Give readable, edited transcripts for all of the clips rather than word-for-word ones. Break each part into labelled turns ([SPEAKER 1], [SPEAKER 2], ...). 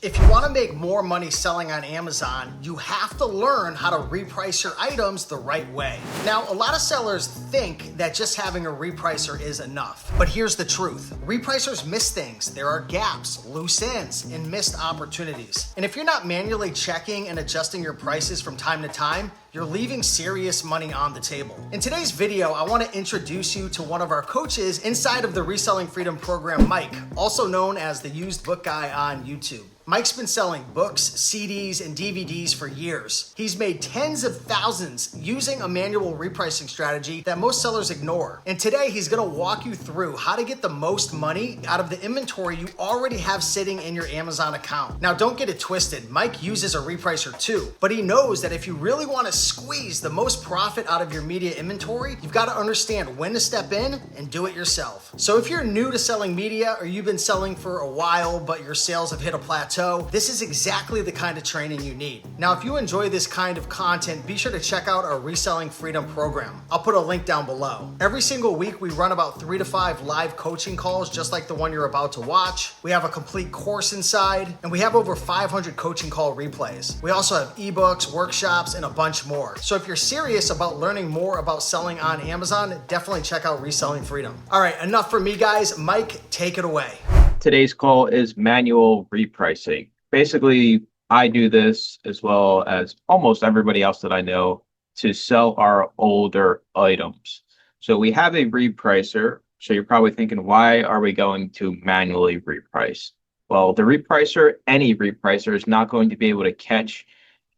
[SPEAKER 1] If you want to make more money selling on Amazon, you have to learn how to reprice your items the right way. Now, a lot of sellers think that just having a repricer is enough, but here's the truth. Repricers miss things. There are gaps, loose ends, and missed opportunities. And if you're not manually checking and adjusting your prices from time to time, you're leaving serious money on the table. In today's video, I want to introduce you to one of our coaches inside of the Reselling Freedom Program, Mike, also known as the Used Book Guy on YouTube. Mike's been selling books, CDs, and DVDs for years. He's made tens of thousands using a manual repricing strategy that most sellers ignore. And today he's gonna walk you through how to get the most money out of the inventory you already have sitting in your Amazon account. Now, don't get it twisted. Mike uses a repricer too, but he knows that if you really wanna squeeze the most profit out of your media inventory, you've gotta understand when to step in and do it yourself. So if you're new to selling media or you've been selling for a while, but your sales have hit a plateau, this is exactly the kind of training you need. Now, if you enjoy this kind of content, be sure to check out our Reselling Freedom Program. I'll put a link down below. Every single week, we run about 3 to 5 live coaching calls, just like the one you're about to watch. We have a complete course inside, and we have over 500 coaching call replays. We also have ebooks, workshops, and a bunch more. So if you're serious about learning more about selling on Amazon, definitely check out Reselling Freedom. All right, enough from me, guys. Mike, take it away.
[SPEAKER 2] Today's call is manual repricing. Basically, I do this as well as almost everybody else that I know to sell our older items. So we have a repricer. So you're probably thinking, why are we going to manually reprice? Well, the repricer, any repricer, is not going to be able to catch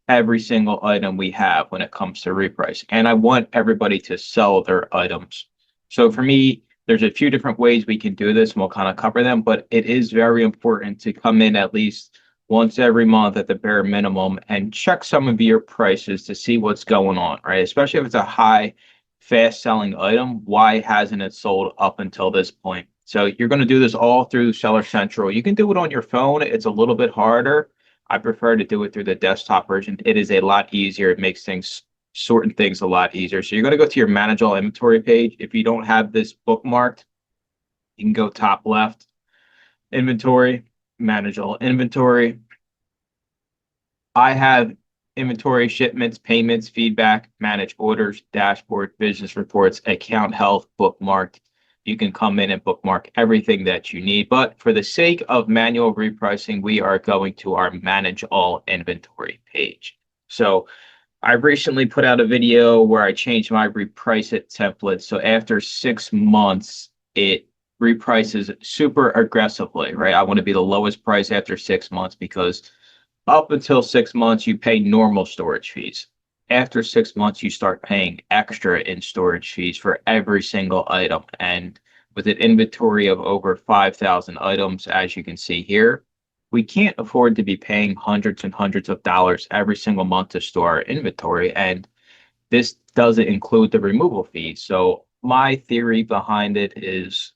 [SPEAKER 2] every single item we have when it comes to repricing. And I want everybody to sell their items. So for me, there's a few different ways we can do this, and we'll kind of cover them, but it is very important to come in at least once every month at the bare minimum and check some of your prices to see what's going on, right? Especially if it's a high, fast-selling item, why hasn't it sold up until this point? So you're going to do this all through Seller Central. You can do it on your phone. It's a little bit harder. I prefer to do it through the desktop version. It is a lot easier. It makes sorting things a lot easier. So you're going to go to your manage all inventory page. If you don't have this bookmarked, you can go top left, inventory, manage all inventory. I have inventory, shipments, payments, feedback, manage orders, dashboard, business reports, account health bookmarked. You can come in and bookmark everything that you need. But for the sake of manual repricing, we are going to our manage all inventory page. So I recently put out a video where I changed my reprice it template. So after 6 months, it reprices super aggressively, right? I want to be the lowest price after 6 months because up until 6 months, you pay normal storage fees. After 6 months, you start paying extra in storage fees for every single item. And with an inventory of over 5,000 items, as you can see here, we can't afford to be paying hundreds and hundreds of dollars every single month to store our inventory. And this doesn't include the removal fees. So my theory behind it is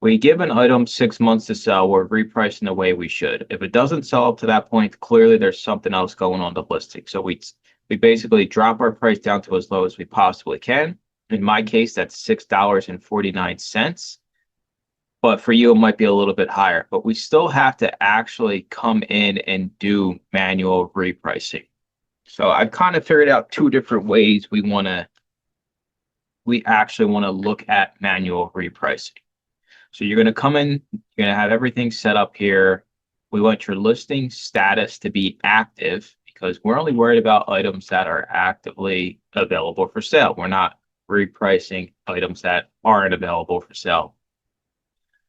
[SPEAKER 2] we give an item 6 months to sell, we're repricing the way we should. If it doesn't sell up to that point, clearly there's something else going on the listing. So we basically drop our price down to as low as we possibly can. In my case, that's $6.49. But for you, it might be a little bit higher, but we still have to actually come in and do manual repricing. So I've kind of figured out 2 different ways we actually want to look at manual repricing. So you're going to come in, you're going to have everything set up here. We want your listing status to be active because we're only worried about items that are actively available for sale. We're not repricing items that aren't available for sale.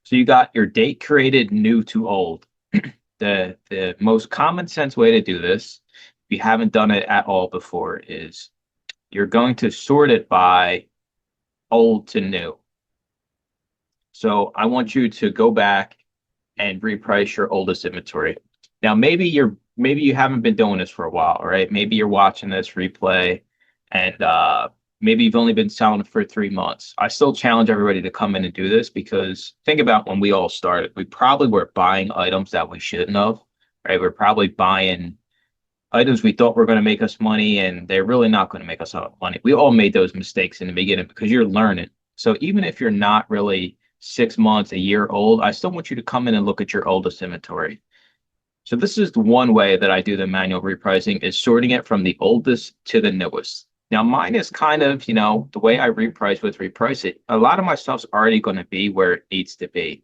[SPEAKER 2] So you got your date created new to old. The most common sense way to do this, if you haven't done it at all before, is you're going to sort it by old to new. So I want you to go back and reprice your oldest inventory. Now, maybe you haven't been doing this for a while, right? Maybe you're watching this replay and maybe you've only been selling for 3 months. I still challenge everybody to come in and do this because think about when we all started. We probably were buying items that we shouldn't have, right? We're probably buying items we thought were going to make us money and they're really not going to make us money. We all made those mistakes in the beginning because you're learning. So even if you're not really 6 months, a year old, I still want you to come in and look at your oldest inventory. So this is the one way that I do the manual repricing, is sorting it from the oldest to the newest. Now mine is kind of, the way I reprice with Reprice it, a lot of my stuff's already going to be where it needs to be.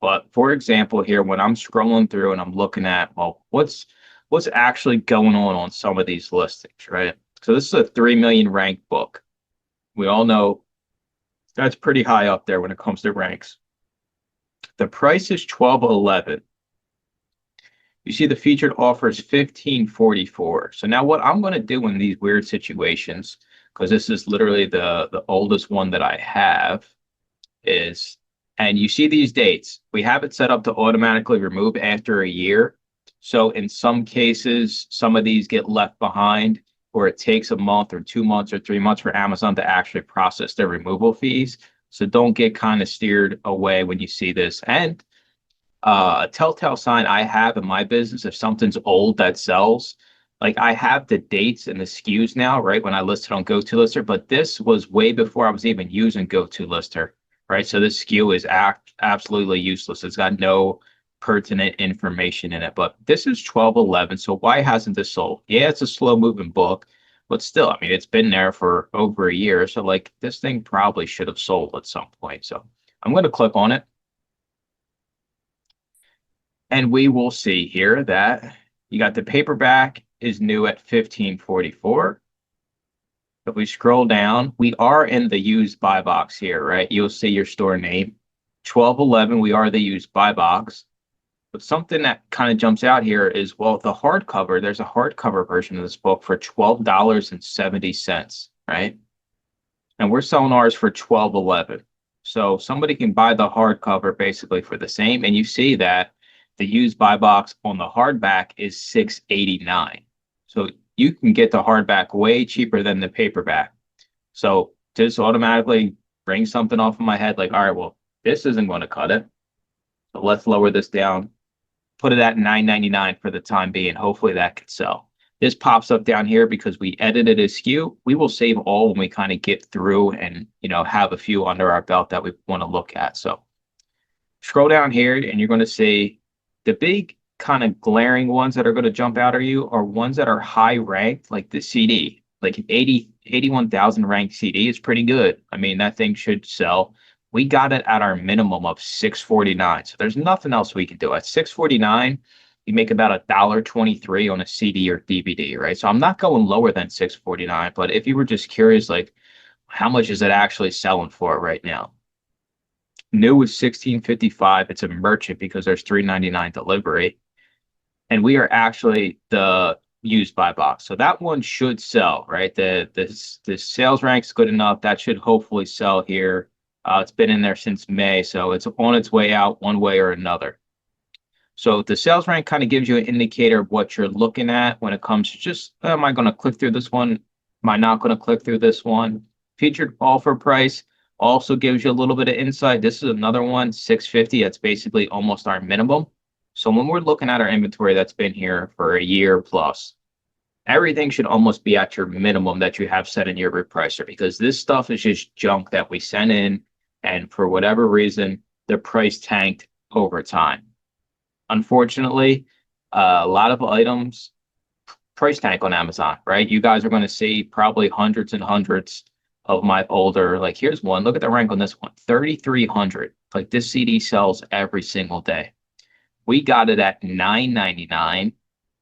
[SPEAKER 2] But for example, here, when I'm scrolling through and I'm looking at, well, what's actually going on some of these listings, right? So this is a 3 million rank book. We all know that's pretty high up there when it comes to ranks. The price is 12.11. You see the featured offer is 15.44. So now what I'm going to do in these weird situations, because this is literally the oldest one that I have, is, and you see these dates, we have it set up to automatically remove after a year. So in some cases, some of these get left behind, or it takes a month or 2 months or 3 months for Amazon to actually process their removal fees. So don't get kind of steered away when you see this. And a telltale sign I have in my business, if something's old that sells, like I have the dates and the SKUs now, right? When I listed on GoToLister, but this was way before I was even using GoToLister, right? So this SKU is absolutely useless. It's got no pertinent information in it, but this is 12.11. So why hasn't this sold? Yeah, it's a slow moving book, but still, I mean, it's been there for over a year. So like this thing probably should have sold at some point. So I'm going to click on it. And we will see here that you got the paperback is new at 15.44. If we scroll down, we are in the used buy box here, right? You'll see your store name. 12.11, we are the used buy box. But something that kind of jumps out here is, well, the hardcover, there's a hardcover version of this book for $12.70, right? And we're selling ours for 12.11. So somebody can buy the hardcover basically for the same. And you see that the used buy box on the hardback is $6.89. So you can get the hardback way cheaper than the paperback. So just automatically bring something off of my head like, all right, well, this isn't going to cut it. So let's lower this down, put it at $9.99 for the time being. Hopefully that could sell. This pops up down here because we edited a SKU. We will save all when we kind of get through and, have a few under our belt that we want to look at. So scroll down here and you're going to see the big kind of glaring ones that are going to jump out at you are ones that are high ranked, like the CD, like an 81,000 ranked CD is pretty good. I mean, that thing should sell. We got it at our minimum of $6.49. So there's nothing else we can do. At $6.49, you make about $1.23 on a CD or DVD, right? So I'm not going lower than $6.49, but if you were just curious, like how much is it actually selling for right now? New is $16.55. It's a merchant because there's $3.99 delivery. And we are actually the used buy box. So that one should sell, right? The sales rank's good enough. That should hopefully sell here. It's been in there since May, so it's on its way out one way or another. So the sales rank kind of gives you an indicator of what you're looking at when it comes to just, am I going to click through this one? Am I not going to click through this one? Featured offer price also gives you a little bit of insight. This is another one, $6.50. That's basically almost our minimum. So when we're looking at our inventory that's been here for a year plus, everything should almost be at your minimum that you have set in your repricer, because this stuff is just junk that we sent in, and for whatever reason, the price tanked over time. Unfortunately, a lot of items price tank on Amazon, right? You guys are going to see probably hundreds and hundreds of my older, like here's one, look at the rank on this one, 3,300. Like this CD sells every single day. We got it at $9.99.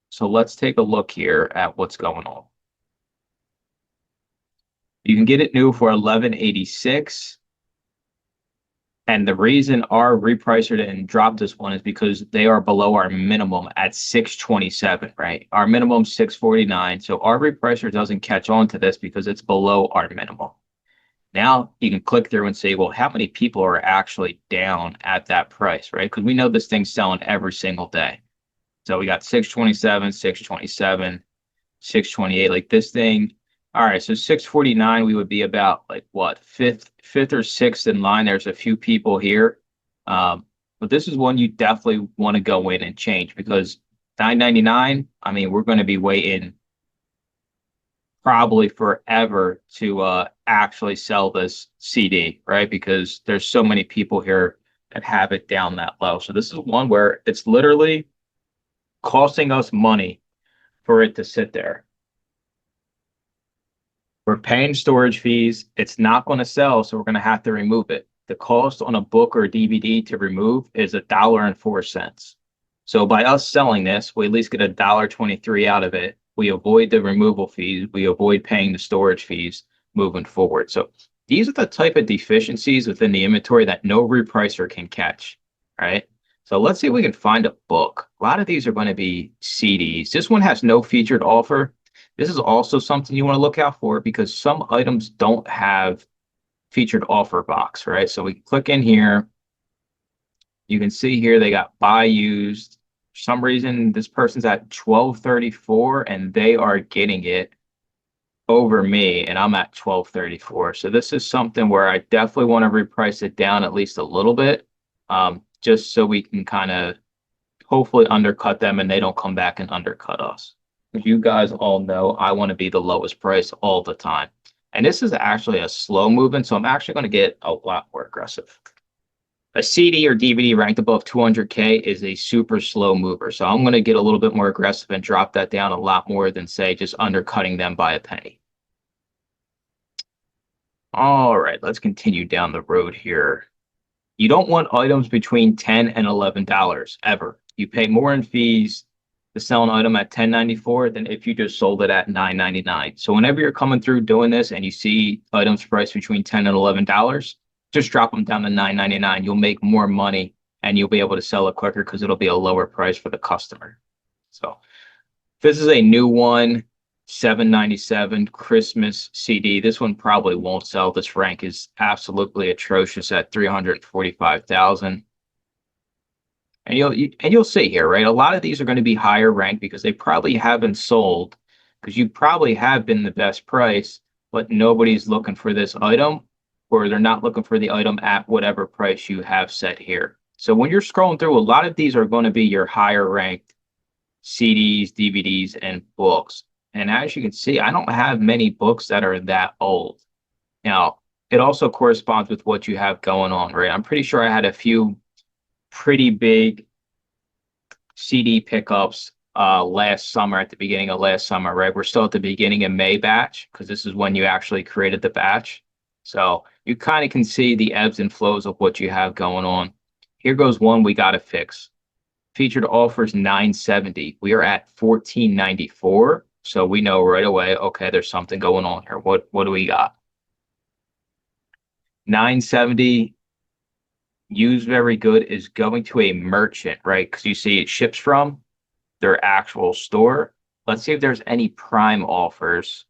[SPEAKER 2] So let's take a look here at what's going on. You can get it new for $11.86. And the reason our repricer didn't drop this one is because they are below our minimum at $6.27, right? Our minimum $6.49. So our repricer doesn't catch on to this because it's below our minimum. Now you can click through and say, well, how many people are actually down at that price, right? Because we know this thing's selling every single day. So we got 627, 627, 628. Like this thing. All right, so 649, we would be about like what, fifth or sixth in line. There's a few people here. But this is one you definitely want to go in and change, because $9.99, I mean, we're going to be waiting probably forever to actually sell this CD, right? Because there's so many people here that have it down that low. So this is one where it's literally costing us money for it to sit there. We're paying storage fees. It's not going to sell, so we're going to have to remove it. The cost on a book or a DVD to remove is $1.04. So by us selling this, we at least get $1.23 out of it. We avoid the removal fees. We avoid paying the storage fees moving forward. So these are the type of deficiencies within the inventory that no repricer can catch, right? So let's see if we can find a book. A lot of these are going to be CDs. This one has no featured offer. This is also something you want to look out for because some items don't have featured offer box, right? So we click in here. You can see here they got buy used. For some reason, this person's at $12.34 and they are getting it over me and I'm at $12.34. So this is something where I definitely want to reprice it down at least a little bit, just so we can kind of hopefully undercut them and they don't come back and undercut us. As you guys all know, I want to be the lowest price all the time. And this is actually a slow movement, so I'm actually going to get a lot more aggressive. A CD or DVD ranked above 200K is a super slow mover. So I'm going to get a little bit more aggressive and drop that down a lot more than, say, just undercutting them by a penny. All right, let's continue down the road here. You don't want items between $10 and $11 ever. You pay more in fees to sell an item at $10.94 than if you just sold it at $9.99. So whenever you're coming through doing this and you see items priced between $10 and $11, just drop them down to $9.99. You'll make more money and you'll be able to sell it quicker because it'll be a lower price for the customer. So this is a new one, $7.97 Christmas CD. This one probably won't sell. This rank is absolutely atrocious at 345,000. And you'll see here, right? A lot of these are going to be higher ranked because they probably haven't sold because you probably have been the best price, but nobody's looking for this item or they're not looking for the item at whatever price you have set here. So when you're scrolling through, a lot of these are going to be your higher ranked CDs, DVDs, and books. And as you can see, I don't have many books that are that old. Now, it also corresponds with what you have going on, right? I'm pretty sure I had a few pretty big CD pickups last summer, at the beginning of last summer, right? We're still at the beginning of May batch because this is when you actually created the batch. So you kind of can see the ebbs and flows of what you have going on. Here goes one we got to fix. Featured offers $9.70. We are at $14.94. So we know right away, okay, there's something going on here. What do we got? $9.70. Used very good is going to a merchant, right? Because you see it ships from their actual store. Let's see if there's any prime offers.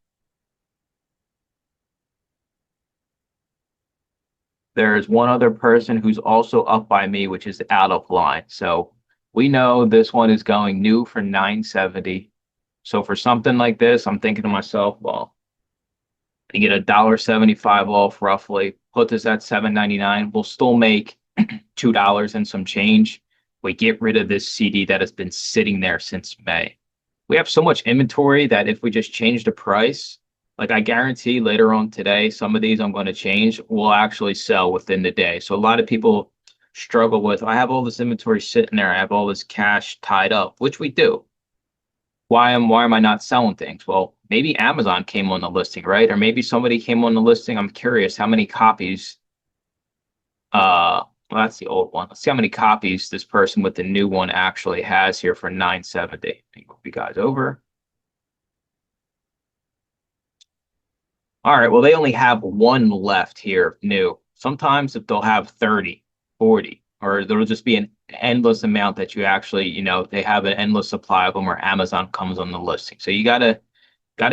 [SPEAKER 2] There's one other person who's also up by me, which is out of line. So we know this one is going new for $9.70. So for something like this, I'm thinking to myself, well, I get $1.75 off roughly. Put this at $7.99. We'll still make $2 and some change. We get rid of this CD that has been sitting there since May. We have so much inventory that if we just change the price, like I guarantee later on today, some of these I'm going to change will actually sell within the day. So a lot of people struggle with, I have all this inventory sitting there. I have all this cash tied up, which we do. Why am I not selling things? Well, maybe Amazon came on the listing, right? Or maybe somebody came on the listing. I'm curious how many copies. Well, that's the old one. Let's see how many copies this person with the new one actually has here for $9.70. Move you guys over. All right, well, they only have one left here, new. Sometimes if they'll have 30, 40, or there'll just be an endless amount that you actually, they have an endless supply of them where Amazon comes on the listing. So you gotta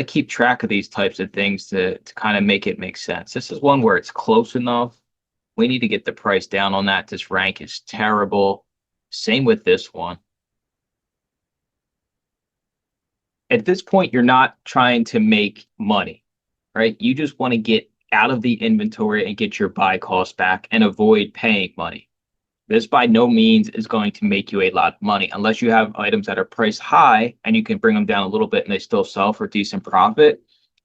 [SPEAKER 2] keep track of these types of things to kind of make it make sense. This is one where it's close enough. We need to get the price down on that. This rank is terrible. Same with this one. At this point, you're not trying to make money, right? You just want to get out of the inventory and get your buy cost back and avoid paying money. This by no means is going to make you a lot of money unless you have items that are priced high and you can bring them down a little bit and they still sell for decent profit.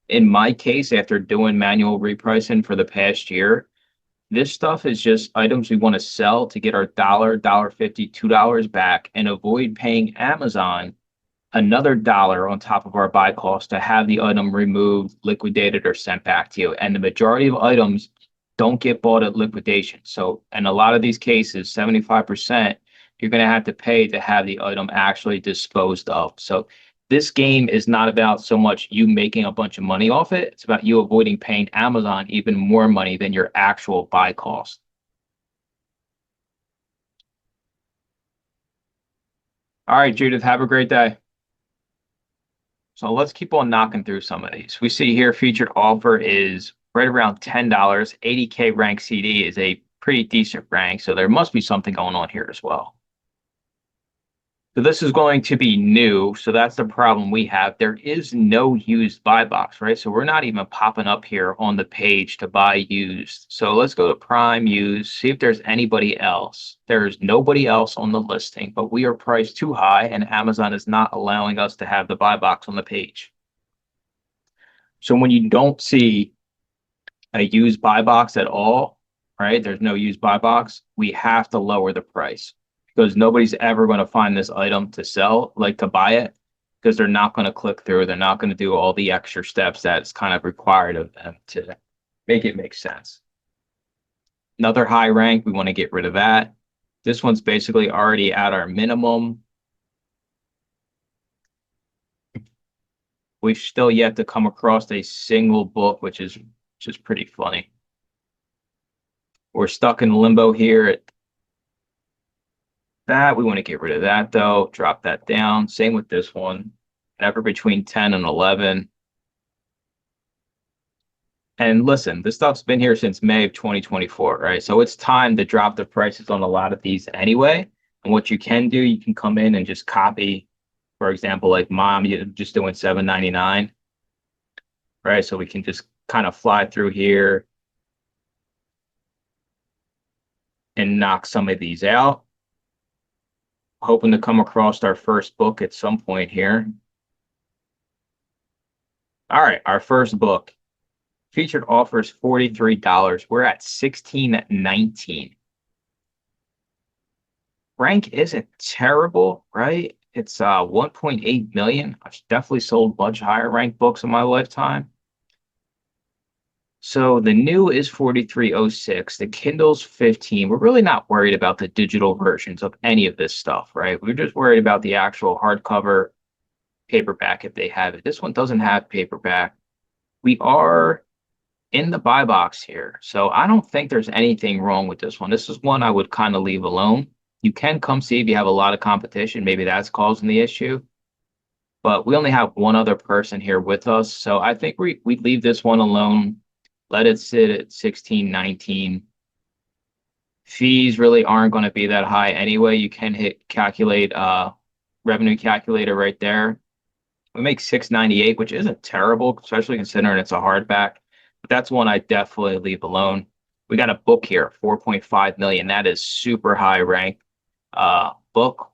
[SPEAKER 2] In my case, after doing manual repricing for the past year, This stuff is just items we want to sell to get our dollar 50, $2 back and avoid paying Amazon another dollar on top of our buy cost to have the item removed, liquidated, or sent back to you. And the majority of items don't get bought at liquidation. So in a lot of these cases, 75%, you're going to have to pay to have the item actually disposed of. So this game is not about so much you making a bunch of money off it. It's about you avoiding paying Amazon even more money than your actual buy cost. All right, Judith, have a great day. So let's keep on knocking through some of these. We see here featured offer is right around $10. 80K rank CD is a pretty decent rank, so there must be something going on here as well. So this is going to be new, so that's the problem we have. There is no used buy box, right? So we're not even popping up here on the page to buy used. So let's go to Prime Used, see if there's anybody else. There's nobody else on the listing, but we are priced too high and Amazon is not allowing us to have the buy box on the page. So when you don't see a used buy box at all, right? There's no used buy box. We have to lower the price because nobody's ever going to find this item to sell, like to buy it, because they're not going to click through. They're not going to do all the extra steps that's kind of required of them to make it make sense. Another high rank, we want to get rid of that. This one's basically already at our minimum. We've still yet to come across a single book, which is just pretty funny. We're stuck in limbo here at that. We want to get rid of that though. Drop that down. Same with this one. Never between 10 and 11. And listen, this stuff's been here since May of 2024, right? So it's time to drop the prices on a lot of these anyway. And what you can do, you can come in and just copy, for example, like mom, you're just doing $7.99, right? So we can just kind of fly through here and knock some of these out. Hoping to come across our first book at some point here. All right, our first book. Featured offers $43. We're at $16.19. Rank isn't terrible, right? It's 1.8 million. I've definitely sold much higher ranked books in my lifetime. So the new is 4306, the Kindle's 15. We're really not worried about the digital versions of any of this stuff, right? We're just worried about the actual hardcover paperback if they have it. This one doesn't have paperback. We are in the buy box here. So I don't think there's anything wrong with this one. This is one I would kind of leave alone. You can come see if you have a lot of competition. Maybe that's causing the issue. But we only have one other person here with us. So I think we leave this one alone. Let it sit at 16.19. Fees really aren't going to be that high anyway. You can hit calculate revenue calculator right there. We make $6.98, which isn't terrible, especially considering it's a hardback. But that's one I definitely leave alone. We got a book here, 4.5 million. That is super high rank book.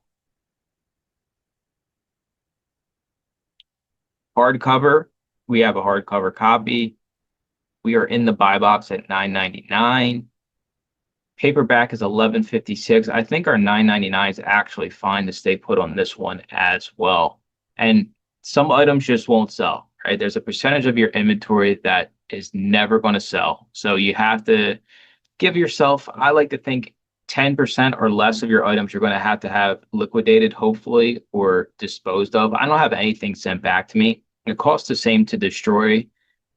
[SPEAKER 2] Hardcover, we have a hardcover copy. We are in the buy box at $9.99. Paperback is $11.56. I think our $9.99 is actually fine to stay put on this one as well. And some items just won't sell, right? There's a percentage of your inventory that is never going to sell. So you have to give yourself, I like to think 10% or less of your items you're going to have liquidated, hopefully, or disposed of. I don't have anything sent back to me. It costs the same to destroy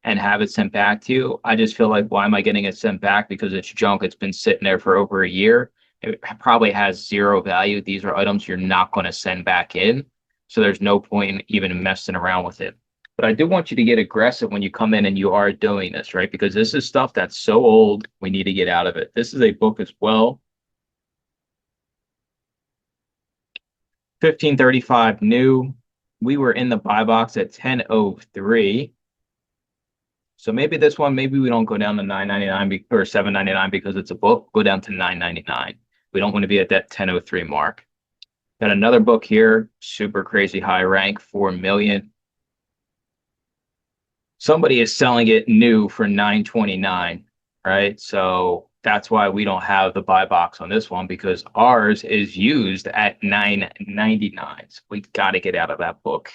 [SPEAKER 2] and have it sent back to you. I just feel like, why am I getting it sent back? Because it's junk. It's been sitting there for over a year. It probably has zero value. These are items you're not going to send back in. So there's no point in even messing around with it. But I do want you to get aggressive when you come in and you are doing this, right? Because this is stuff that's so old, we need to get out of it. This is a book as well. 1535 new. We were in the buy box at 1003. So maybe this one, maybe we don't go down to $9.99 or $7.99 because it's a book. Go down to $9.99. We don't want to be at that 1003 mark. Got another book here, super crazy high rank, 4 million. Somebody is selling it new for $9.29, right? So That's why we don't have the buy box on this one, because ours is used at $9.99. So we got to get out of that book.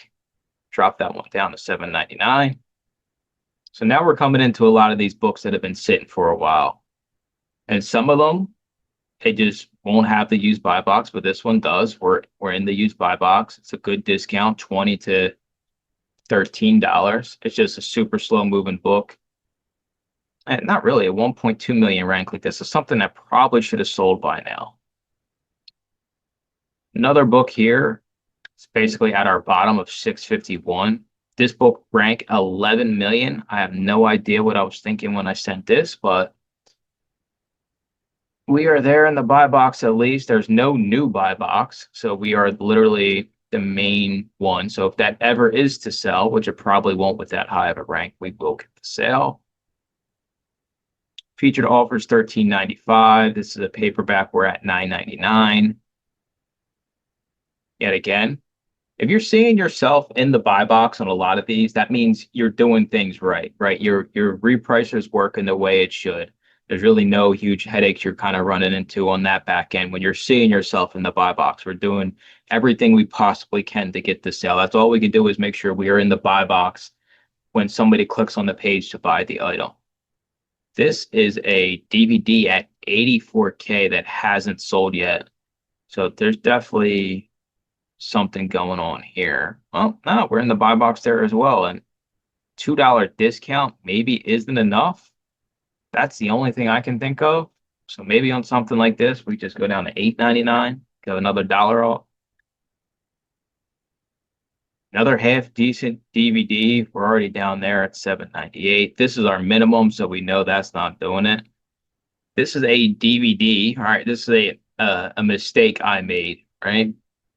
[SPEAKER 2] Drop that one down to $7.99. So now we're coming into a lot of these books that have been sitting for a while. And some of them, they just won't have the used buy box, but this one does. We're in the used buy box. It's a good discount, $20 to $13. It's just a super slow moving book. And not really a 1.2 million rank like this is something that probably should have sold by now. Another book here, it's basically at our bottom of 651. This book rank 11 million. I have no idea what I was thinking when I sent this, but we are there in the buy box at least. There's no new buy box, so we are literally the main one. So if that ever is to sell, which it probably won't with that high of a rank, we will get the sale. Featured offers $13.95. This is a paperback. We're at $9.99. Yet again, if you're seeing yourself in the buy box on a lot of these, that means you're doing things right? Your repricers working the way it should. There's really no huge headaches you're kind of running into on that back end when you're seeing yourself in the buy box. We're doing everything we possibly can to get the sale. That's all we can do is make sure we are in the buy box when somebody clicks on the page to buy the item. This is a DVD at 84K that hasn't sold yet. So there's definitely something going on here. Well, no, we're in the buy box there as well. And $2 discount maybe isn't enough. That's the only thing I can think of. So maybe on something like this, we just go down to $8.99, get another dollar off. Another half decent DVD. We're already down there at $7.98. This is our minimum, so we know that's not doing it. This is a DVD. All right, this is a mistake I made, right?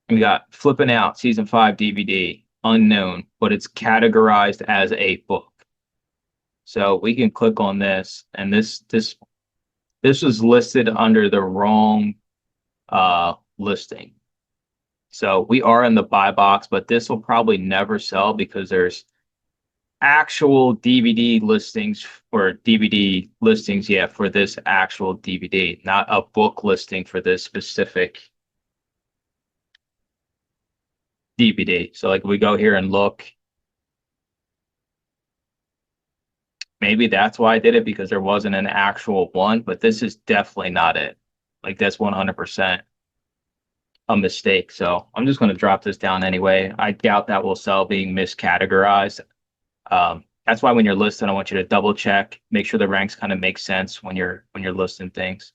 [SPEAKER 2] We got Flipping Out Season 5 DVD, unknown, but it's categorized as a book. So we can click on this, and this was listed under the wrong listing. So we are in the buy box, but this will probably never sell because there's actual DVD listings or DVD listings, yeah, for this actual DVD, not a book listing for this specific DVD. So like we go here and look, maybe that's why I did it, because there wasn't an actual one, but this is definitely not it. Like that's 100% a mistake. So I'm just going to drop this down anyway. I doubt that will sell being miscategorized. That's why when you're listing, I want you to double check, make sure the ranks kind of make sense when you're listing things.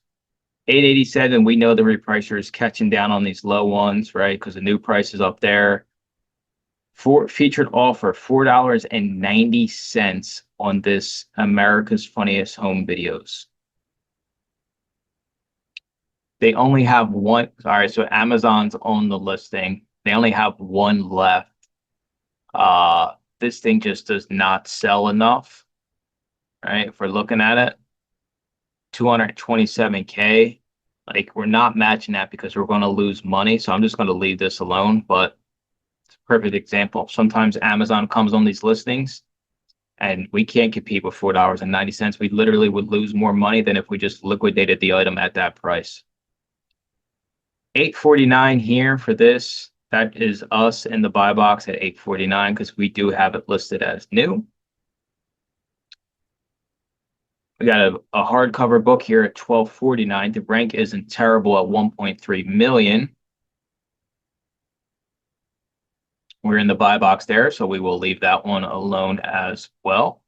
[SPEAKER 2] 887, we know the repricer is catching down on these low ones, right? Because the new price is up there. Featured offer, $4.90 on this America's Funniest Home Videos. They only have one. All right, so Amazon's on the listing. They only have one left. This thing just does not sell enough, right? If we're looking at it, 227K. Like we're not matching that because we're going to lose money. So I'm just going to leave this alone. But it's a perfect example. Sometimes Amazon comes on these listings and we can't compete with $4.90. We literally would lose more money than if we just liquidated the item at that price. $8.49 here for this. That is us in the buy box at $8.49 because we do have it listed as new. We got a hardcover book here at $12.49. The rank isn't terrible at 1.3 million. We're in the buy box there, so we will leave that one alone as well.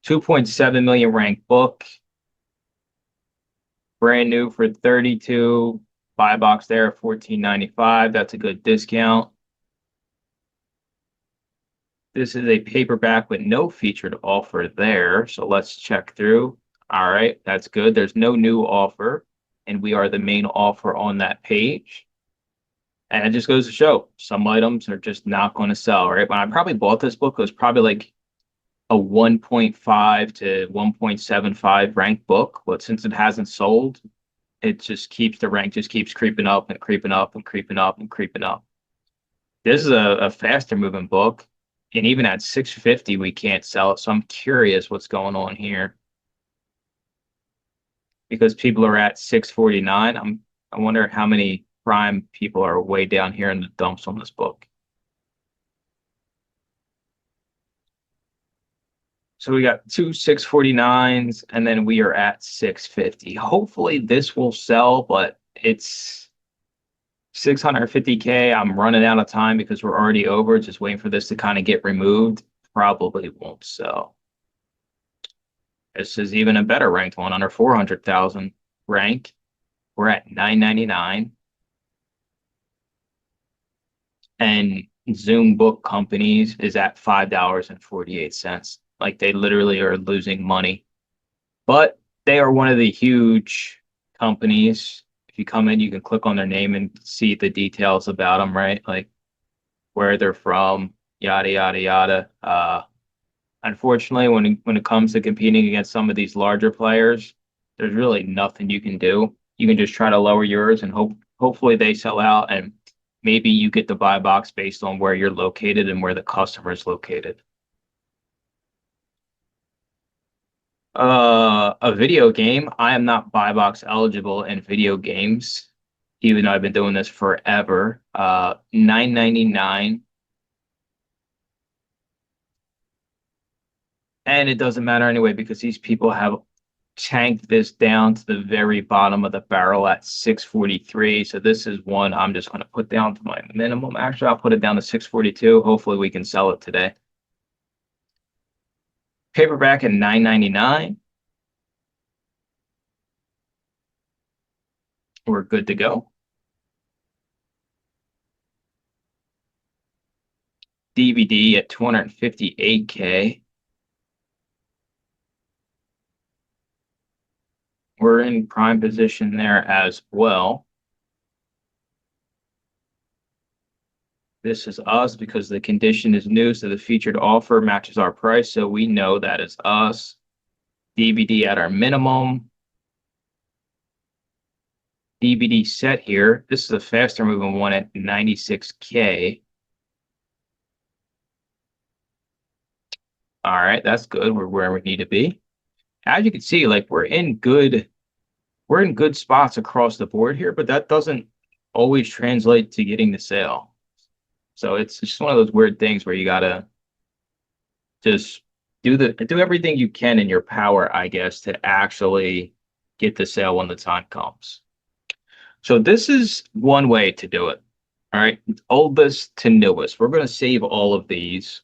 [SPEAKER 2] 2.7 million ranked book. Brand new for 32. Buy box there, $14.95. That's a good discount. This is a paperback with no featured offer there. So let's check through. All right, that's good. There's no new offer, and we are the main offer on that page. And it just goes to show some items are just not going to sell, right? When I probably bought this book, it was probably like a 1.5 to 1.75 ranked book. But since it hasn't sold, it just keeps the rank just keeps creeping up and creeping up and creeping up and creeping up. This is a faster moving book. And even at 650, we can't sell it. So I'm curious what's going on here. because people are at 649. I wonder how many prime people are way down here in the dumps on this book. So we got two 649s, and then we are at 650. Hopefully this will sell, but it's 650K. I'm running out of time because we're already over, just waiting for this to kind of get removed. Probably won't sell. This is even a better ranked one under 400,000 rank. We're at 999. And Zoom book companies is at $5.48. Like they literally are losing money. But they are one of the huge companies. If you come in, you can click on their name and see the details about them, right? Like where they're from, yada, yada, yada. Unfortunately, when it comes to competing against some of these larger players, there's really nothing you can do. You can just try to lower yours and hopefully they sell out, and maybe you get the buy box based on where you're located and where the customer is located. A video game. I am not buy box eligible in video games, even though I've been doing this forever. $9.99. And it doesn't matter anyway because these people have tanked this down to the very bottom of the barrel at 643. So this is one I'm just going to put down to my minimum. Actually, I'll put it down to 642. Hopefully we can sell it today. Paperback at $9.99. We're good to go. DVD at 258K. We're in prime position there as well. This is us because the condition is new, so the featured offer matches our price, so we know that is us. DVD at our minimum. DVD set here. This is a faster moving one at 96K. All right, that's good. We're where we need to be. As you can see, like we're in good spots across the board here, but that doesn't always translate to getting the sale. So it's just one of those weird things where you gotta just do everything you can in your power, I guess, to actually get the sale when the time comes. So this is one way to do it. All right, oldest to newest. We're going to save all of these.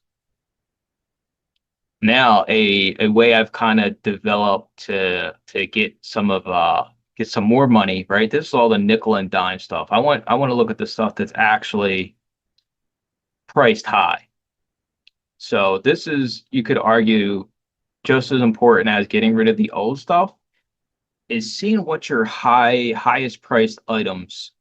[SPEAKER 2] Now, a way I've kind of developed to get some more money, right? This is all the nickel and dime stuff. I want to look at the stuff that's actually priced high. So this is, you could argue, just as important as getting rid of the old stuff is seeing what your highest priced items,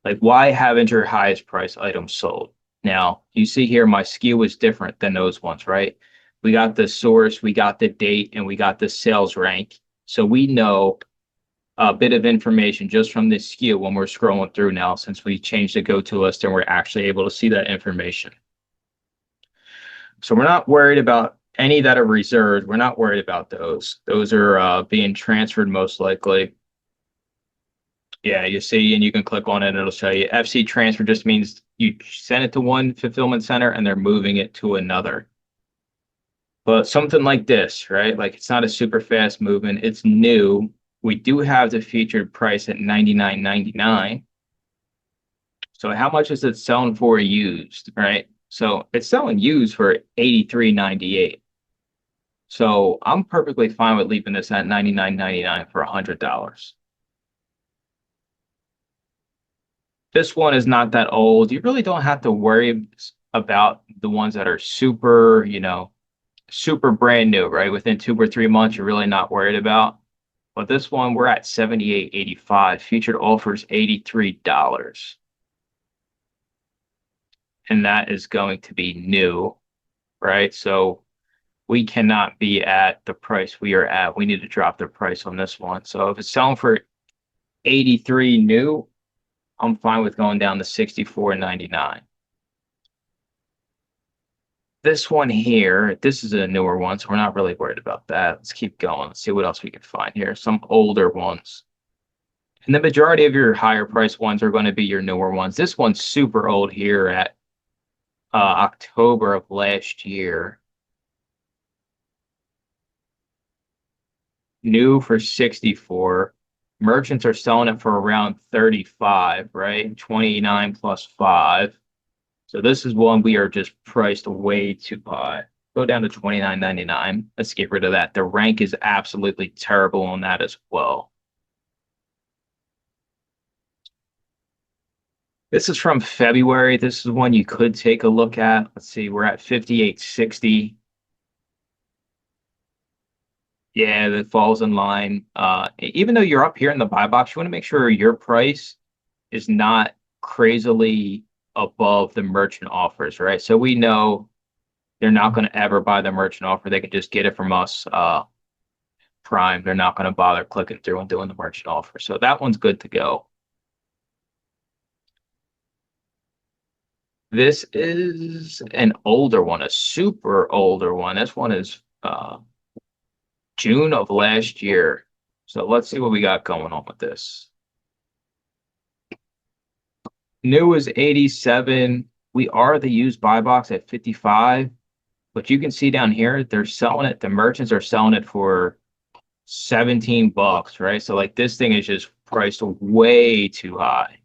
[SPEAKER 2] like why haven't your highest priced items sold? Now, you see here my SKU is different than those ones, right? We got the source, we got the date, and we got the sales rank. So we know a bit of information just from this SKU when we're scrolling through now, since we changed the go-to list and we're actually able to see that information. So we're not worried about any that are reserved. We're not worried about those. Those are being transferred most likely. Yeah, you see, and you can click on it and it'll show you. FC transfer just means you send it to one fulfillment center and they're moving it to another. But something like this, right? Like it's not a super fast movement. It's new. We do have the featured price at $99.99. So how much is it selling for used, right? So it's selling used for $83.98. So I'm perfectly fine with leaving this at $99.99 for $100. This one is not that old. You really don't have to worry about the ones that are super, super brand new, right? Within 2 or 3 months, you're really not worried about. But this one, we're at $78.85. Featured offers $83. And that is going to be new, right? So we cannot be at the price we are at. We need to drop the price on this one. So if it's selling for 83 new, I'm fine with going down to $64.99. This one here, this is a newer one, so we're not really worried about that. Let's keep going. Let's see what else we can find here. Some older ones. And the majority of your higher price ones are going to be your newer ones. This one's super old here at October of last year. New for 64. Merchants are selling it for around 35, right? 29 plus 5. So this is one we are just priced way too high. Go down to $29.99. Let's get rid of that. The rank is absolutely terrible on that as well. This is from February. This is one you could take a look at. Let's see, we're at 58.60. Yeah, that falls in line. Even though you're up here in the buy box, you want to make sure your price is not crazily above the merchant offers, right? So we know they're not going to ever buy the merchant offer. They can just get it from us prime. They're not going to bother clicking through and doing the merchant offer. So that one's good to go. This is an older one, a super older one. This one is June of last year. So let's see what we got going on with this. New is 87. We are the used buy box at 55. But you can see down here, they're selling it. The merchants are selling it for 17 bucks, right? So like this thing is just priced way too high.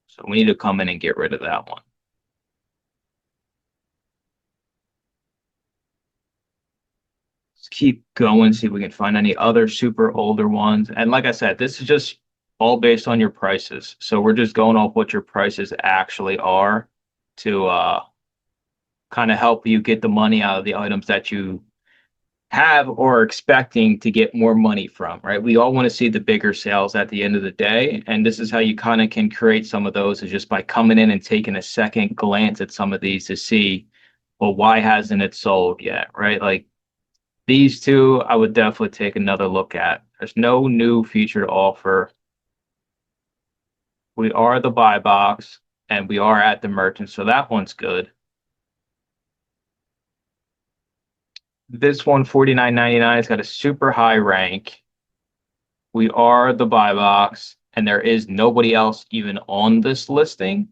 [SPEAKER 2] So we need to come in and get rid of that one. Let's keep going, see if we can find any other super older ones. And like I said, this is just all based on your prices. So we're just going off what your prices actually are to kind of help you get the money out of the items that you have or are expecting to get more money from, right? We all want to see the bigger sales at the end of the day. And this is how you kind of can create some of those, is just by coming in and taking a second glance at some of these to see, well, why hasn't it sold yet, right? Like these two, I would definitely take another look at. There's no new featured offer. We are the buy box and we are at the merchant, so that one's good. This one, $49.99, has got a super high rank. We are the buy box, and there is nobody else even on this listing.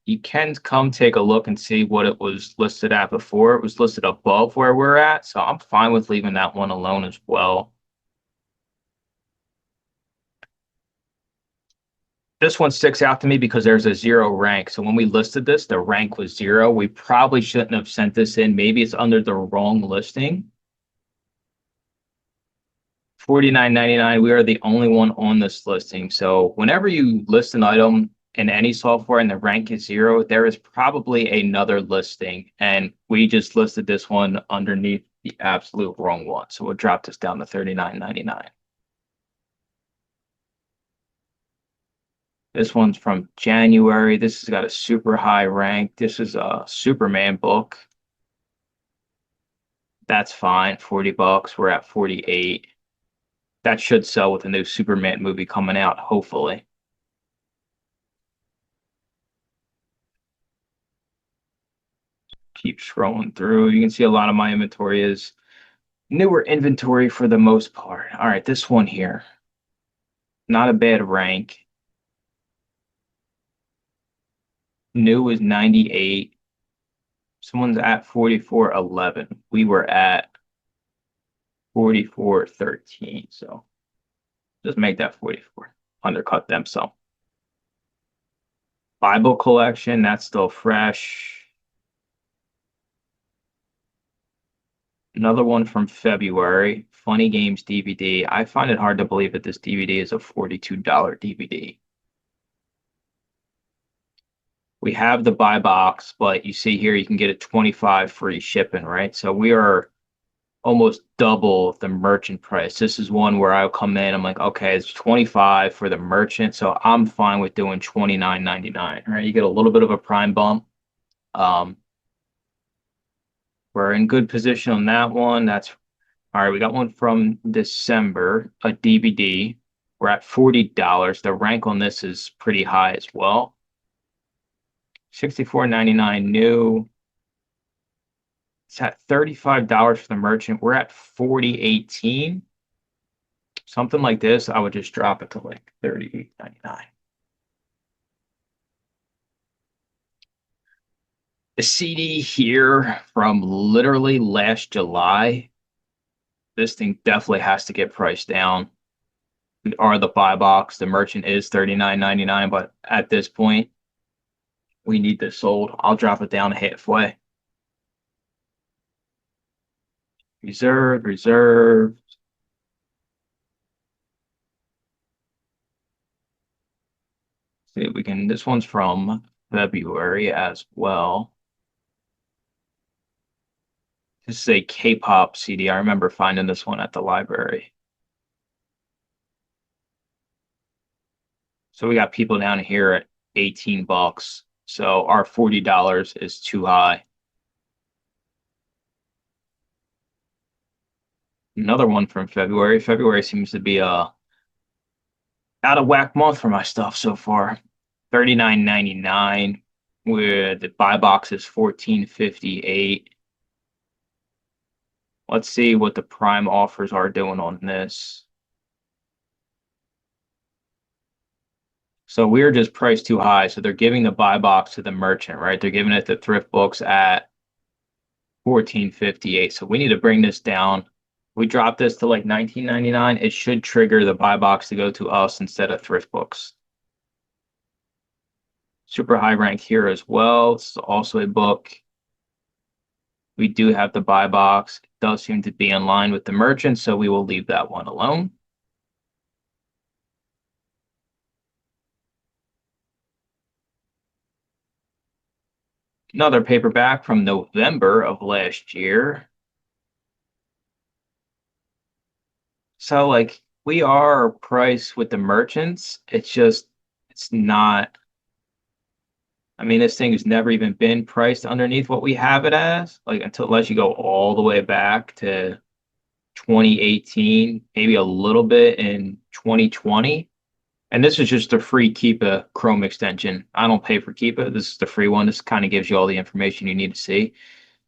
[SPEAKER 2] You can come take a look and see what it was listed at before. It was listed above where we're at, so I'm fine with leaving that one alone as well. This one sticks out to me because there's a 0 rank. So when we listed this, the rank was 0. We probably shouldn't have sent this in. Maybe it's under the wrong listing. $49.99. We are the only one on this listing. So whenever you list an item in any software and the rank is 0, there is probably another listing. And we just listed this one underneath the absolute wrong one. So we'll drop this down to $39.99. This one's from January. This has got a super high rank. This is a Superman book. That's fine. 40 bucks. We're at 48. That should sell with a new Superman movie coming out, hopefully. Keep scrolling through. You can see a lot of my inventory is newer inventory for the most part. All right, this one here. Not a bad rank. New is 98. Someone's at 44.11. We were at 44.13. So just make that 44. Undercut them some. Bible collection, that's still fresh. Another one from February, Funny Games DVD. I find it hard to believe that this DVD is a $42 DVD. We have the buy box, but you see here you can get a 25 free shipping, right? So we are almost double the merchant price. This is one where I'll come in, I'm like, okay, it's 25 for the merchant, so I'm fine with doing $29.99, right? You get a little bit of a prime bump. We're in good position on that one. That's all right. We got one from December, a DVD. We're at $40. The rank on this is pretty high as well. $64.99 new. It's at $35 for the merchant. We're at $40.18. Something like this, I would just drop it to like $38.99. The CD here from literally last July, this thing definitely has to get priced down. We are the buy box. The merchant is $39.99, but at this point, we need this sold. I'll drop it down halfway. Reserve, reserve. See if we can. This one's from February as well. This is a K-pop CD. I remember finding this one at the library. So we got people down here at 18 bucks. So our $40 is too high. Another one from February. February seems to be a out of whack month for my stuff so far. $39.99 with the buy box is $14.58. Let's see what the prime offers are doing on this. So we're just priced too high. So they're giving the buy box to the merchant, right? They're giving it to thrift books at $14.58. So we need to bring this down. We drop this to like $19.99. It should trigger the buy box to go to us instead of thrift books. Super high rank here as well. This is also a book. We do have the buy box. It does seem to be in line with the merchant, so we will leave that one alone. Another paperback from November of last year. So like we are priced with the merchants. It's not. I mean, this thing has never even been priced underneath what we have it as, like unless you go all the way back to 2018, maybe a little bit in 2020. And this is just a free Keepa Chrome extension. I don't pay for Keepa. This is the free one. This kind of gives you all the information you need to see.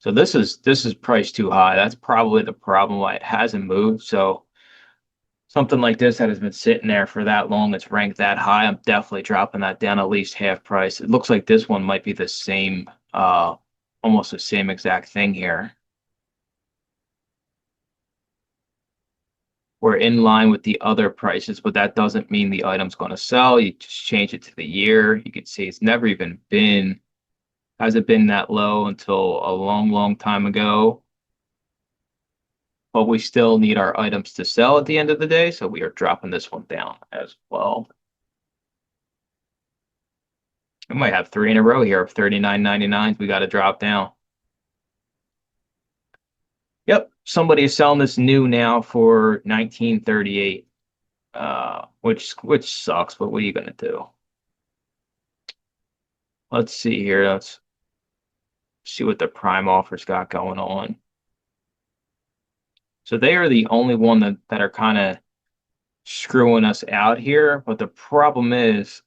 [SPEAKER 2] So this is priced too high. That's probably the problem why it hasn't moved. So something like this that has been sitting there for that long, it's ranked that high, I'm definitely dropping that down at least half price. It looks like this one might be the same, almost the same exact thing here. We're in line with the other prices, but that doesn't mean the item's going to sell. You just change it to the year. You can see it's never even been, hasn't been that low until a long, long time ago. But we still need our items to sell at the end of the day, so we are dropping this one down as well. We might have three in a row here of $39.99. We got to drop down. Yep, somebody is selling this new now for $19.38, which sucks. But what are you gonna do? Let's see here. Let's see what the prime offers got going on. So they are the only one that are kind of screwing us out here. But the problem is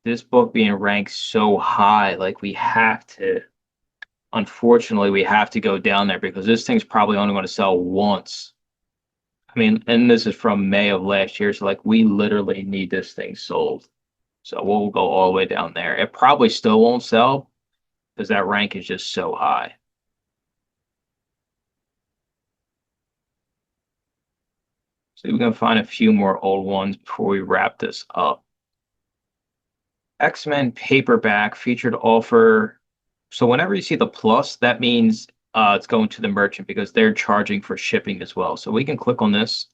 [SPEAKER 2] this book being ranked so high, like we have to, unfortunately, we have to go down there because this thing's probably only going to sell once. I mean, and this is from May of last year. So like we literally need this thing sold. So we'll go all the way down there. It probably still won't sell because that rank is just so high. So we're going to find a few more old ones before we wrap this up. X-Men paperback featured offer. So whenever you see the plus, that means it's going to the merchant because they're charging for shipping as well. So we can click on this.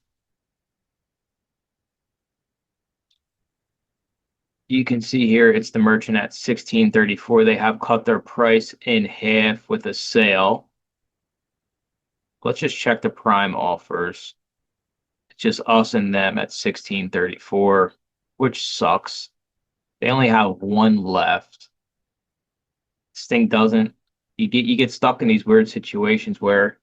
[SPEAKER 2] You can see here it's the merchant at $16.34. They have cut their price in half with a sale. Let's just check the prime offers. It's just us and them at $16.34, which sucks. They only have one left. This thing doesn't. You get stuck in these weird situations where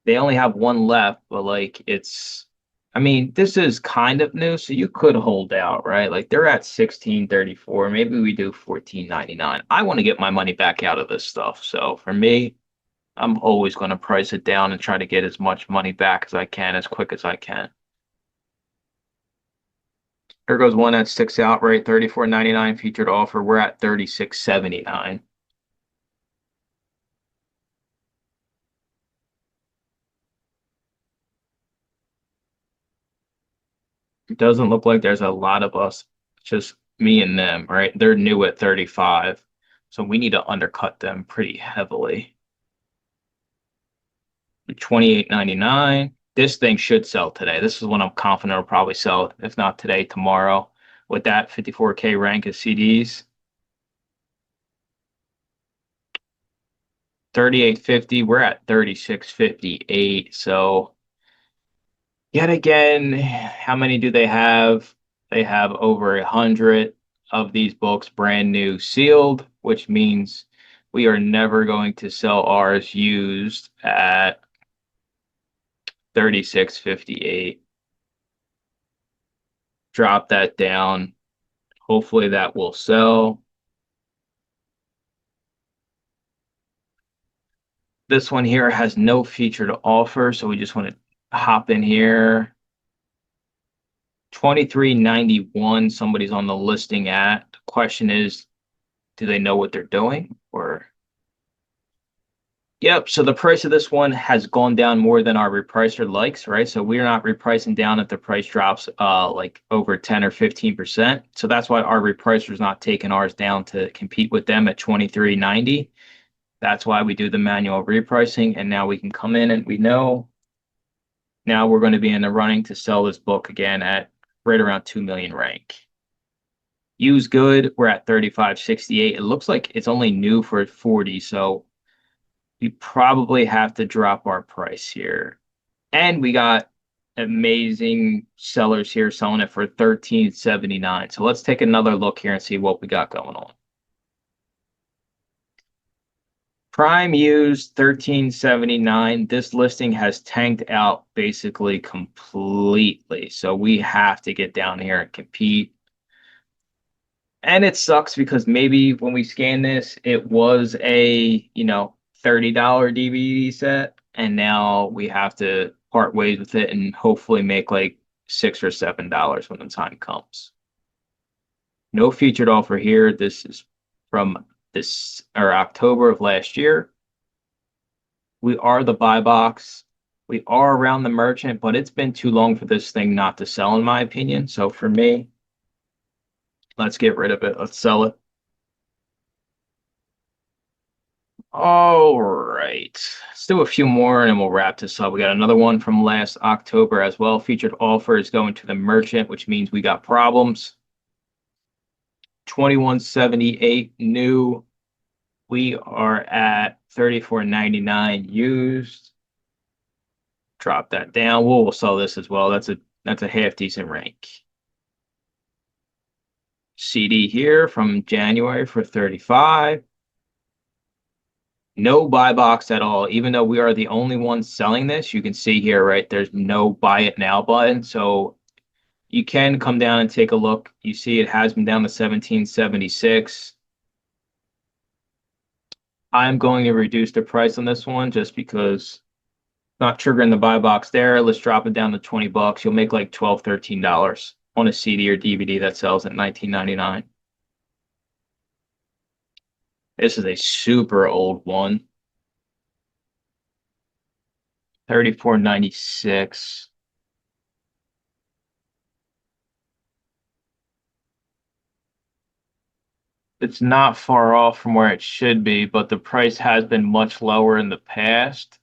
[SPEAKER 2] they only have one left, but like it's I mean, this is kind of new, so you could hold out, right? Like they're at 16.34. Maybe we do 14.99. I want to get my money back out of this stuff. So for me, I'm always going to price it down and try to get as much money back as I can, as quick as I can. There goes one that sticks out, right? 34.99 featured offer. We're at 36.79. It doesn't look like there's a lot of us, just me and them, right? They're new at 35. So we need to undercut them pretty heavily. 28.99. This thing should sell today. This is one I'm confident will probably sell, if not today, tomorrow. With that 54K rank of CDs. 38.50. We're at 36.58. So yet again, how many do they have? They have over 100 of these books brand new sealed, which means we are never going to sell ours used at 36.58. Drop that down. Hopefully that will sell. This one here has no feature to offer, so we just want to hop in here. 23.91, somebody's on the listing at. The question is, do they know what they're doing? Or yep, so the price of this one has gone down more than our repricer likes, right? So we're not repricing down if the price drops like over 10 or 15%. So that's why our repricer is not taking ours down to compete with them at 23.90. That's why we do the manual repricing, and now we can come in and we know now we're going to be in the running to sell this book again at right around 2 million rank. Use good, we're at 35.68. It looks like it's only new for 40, so we probably have to drop our price here. And we got amazing sellers here selling it for 13.79. So let's take another look here and see what we got going on. Prime used 13.79. This listing has tanked out basically completely. So we have to get down here and compete. And it sucks because maybe when we scan this, it was a, $30 DVD set. And now we have to part ways with it and hopefully make like $6 or $7 when the time comes. No featured offer here. This is from this or October of last year. We are the buy box. We are around the merchant, but it's been too long for this thing not to sell, in my opinion. So for me, let's get rid of it. Let's sell it. All right. Let's do a few more and then we'll wrap this up. We got another one from last October as well. Featured offer is going to the merchant, which means we got problems. 21.78 new. We are at 34.99 used. Drop that down. We'll sell this as well. That's a half decent rank. CD here from January for 35. No buy box at all. Even though we are the only ones selling this, you can see here, right? There's no buy it now button. So you can come down and take a look. You see it has been down to 17.76. I'm going to reduce the price on this one just because not triggering the buy box there. Let's drop it down to 20 bucks. You'll make like $12, $13 on a CD or DVD that sells at $19.99. This is a super old one. 34.96. It's not far off from where it should be, but the price has been much lower in the past.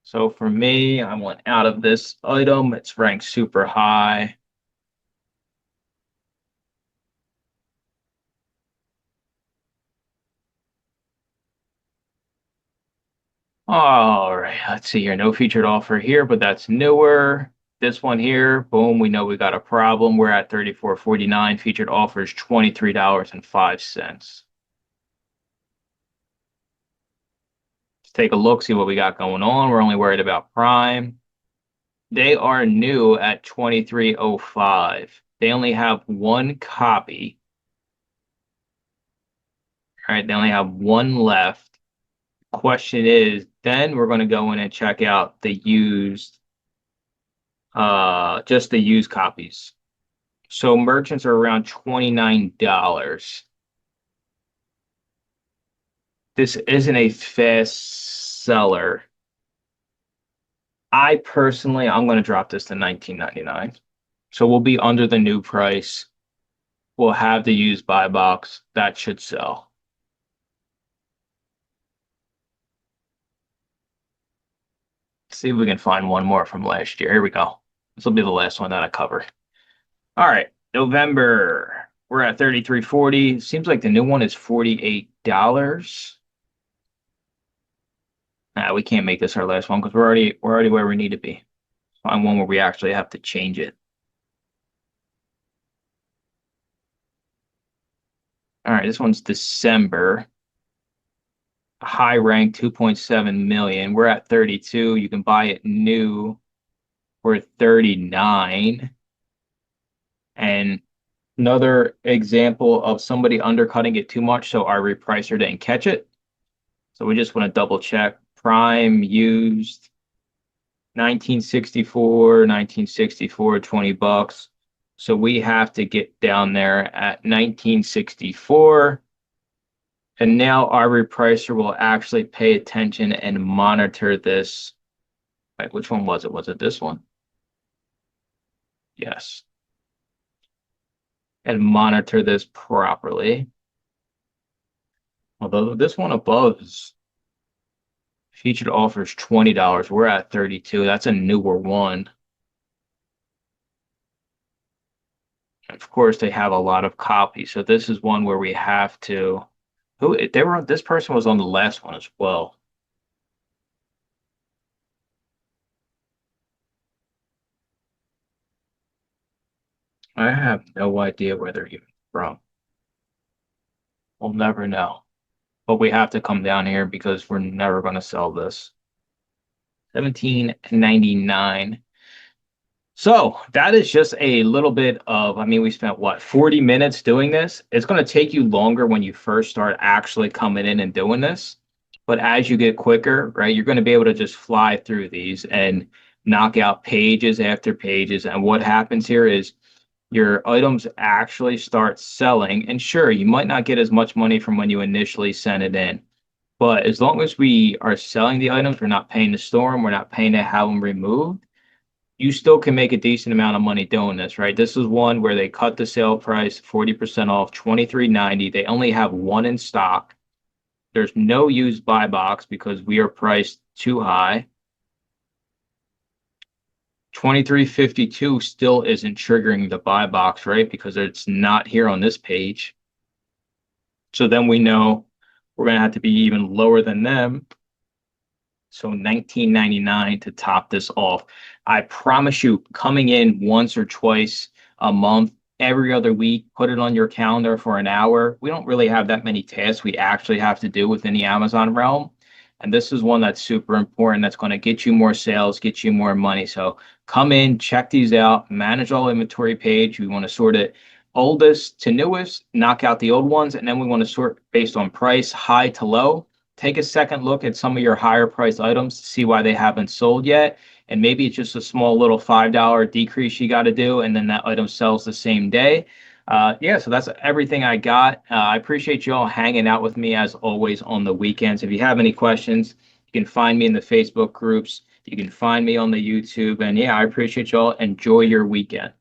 [SPEAKER 2] So for me, I want out of this item. It's ranked super high. All right, let's see here. No featured offer here, but that's newer. This one here, boom, we know we got a problem. We're at 34.49. Featured offers $23.05. Let's take a look, see what we got going on. We're only worried about Prime. They are new at 2305. They only have one copy. All right, they only have one left. Question is, then we're going to go in and check out the used, just the used copies. So merchants are around $29. This isn't a fast seller. I'm going to drop this to $19.99. So we'll be under the new price. We'll have the used buy box. That should sell. See if we can find one more from last year. Here we go. This will be the last one that I cover. All right, November. We're at 33.40. Seems like the new one is $48. Nah, we can't make this our last one because we're already where we need to be. Find one where we actually have to change it. All right, this one's December. High rank 2.7 million. We're at 32. You can buy it new for 39. And another example of somebody undercutting it too much, so our repricer didn't catch it. So we just want to double check. Prime used 1964, 20 bucks. So we have to get down there at 1964. And now our repricer will actually pay attention and monitor this. Wait, which one was it? Was it this one? Yes. And monitor this properly. Although this one above is featured offers $20. We're at 32. That's a newer one. Of course, they have a lot of copies. So this is one where we have to. This person was on the last one as well. I have no idea where they're even from. We'll never know. But we have to come down here because we're never going to sell this. 17.99. So that is just a little bit of, I mean, we spent what, 40 minutes doing this? It's going to take you longer when you first start actually coming in and doing this. But as you get quicker, right, you're going to be able to just fly through these and knock out pages after pages. And what happens here is your items actually start selling. And sure, you might not get as much money from when you initially sent it in. But as long as we are selling the items, we're not paying to store them, we're not paying to have them removed, you still can make a decent amount of money doing this, right? This is one where they cut the sale price 40% off, $23.90. They only have one in stock. There's no used buy box because we are priced too high. $23.52 still isn't triggering the buy box, right? Because it's not here on this page. So then we know we're going to have to be even lower than them. So $19.99 to top this off. I promise you, coming in once or twice a month, every other week, put it on your calendar for an hour. We don't really have that many tasks we actually have to do within the Amazon realm. And this is one that's super important. That's going to get you more sales, get you more money. So come in, check these out, manage all inventory page. We want to sort it oldest to newest, knock out the old ones. And then we want to sort based on price, high to low. Take a second look at some of your higher priced items to see why they haven't sold yet. And maybe it's just a small little $5 decrease you got to do. And then that item sells the same day. Yeah, so that's everything I got. I appreciate you all hanging out with me as always on the weekends. If you have any questions, you can find me in the Facebook groups. You can find me on the YouTube. And yeah, I appreciate you all. Enjoy your weekend.